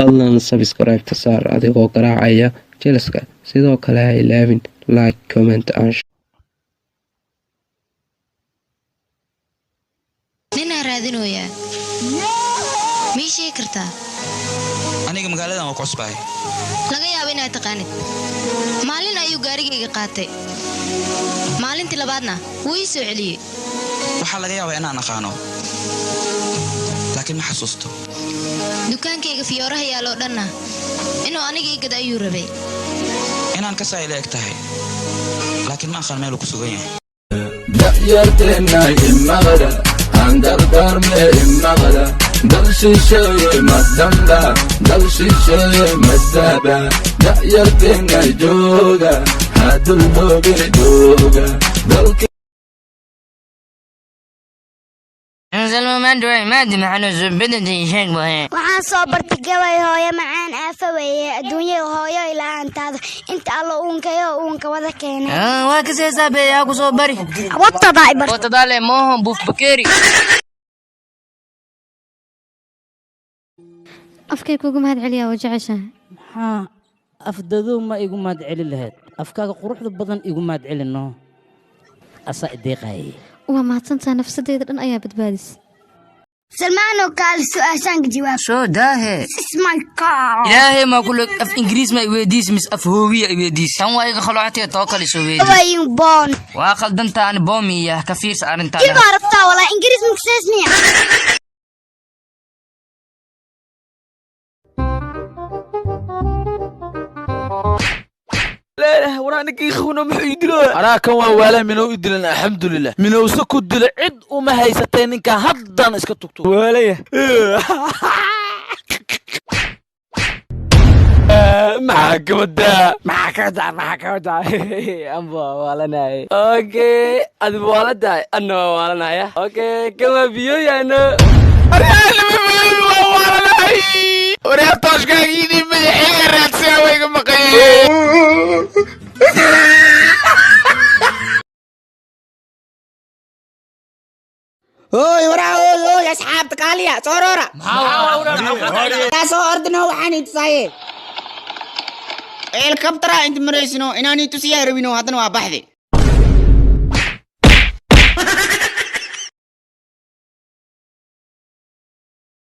fadlan subscribe ta saar adigoo garaacaya jelaska sidoo kale ha ilaawin like comment and nina raadinooya meeshii kartaa aniga magaaladan oo cusbay laga yaabo inaad taqaanid maalin ayuu gaarigayga qaatay maalintii labaadna wuu ii soo celiyay waxa laga yaabaa inaan aqaano laakiin ma xasuusto dukaankayga fiyooraha yaalo dhanna inuu aniga igad ayuu rabay inaan ka saayay tahay laakiin ma aqaan meel uu ku sugan yahay da'yarteena imagada andar darme imagada dal shisheeye madamba dal shisheeye madaba da'yarteena jooga hadul hoogin jooga dalka Anzalma mandray maadi maxanu zubidii sheeg baa waxaan soo bartay gabay hooyo macaan aafaweeye adduunyada hooyo ilaantaada inta alla uunka wada keenay waa ka seesaabay ku soo bari wata mooho buuf bakeeri afkay kugu mahad celiyaa oo jeceshahay maxaa afdadu ma igu mahad celi lahayd afkaaga quruxda badan igu mahad celino asa ideeqay waa mahadsantaa nafsadeeda dhan ayaa badbaadis salmaano kaal su'aashaan jawaab soo daahe my god ilaahay ma kullu af ingiriis ma iweydiis mis af hoowiya iweydiis tan waa iga khalaatay too kale soo weydii wayin boon waa qaldanta aan boomiya ka fiirsa arinta kiba aragtaa wala ingiriis muxsismiya لا ورانك يخونوا محيدلو أنا كم ولا منو يدلنا الحمد لله منو سكوا دل عد وما هي ستين كهضن اسكتوكتو ولا معك ودا معك ودا أمبا ولا ناي أوكي أدي ولا داي أنا ولا ناي أوكي كم بيو يا أنا ولا ناي وريا طاش قاعدين بالحياة رات سوي مقيم هوي ورا هوي أصحاب تقاليا صورورا تاسو أردنو وحني تصاير الكبترا أنت مريسنو إناني تسيا ربينو هذا نوع بحثي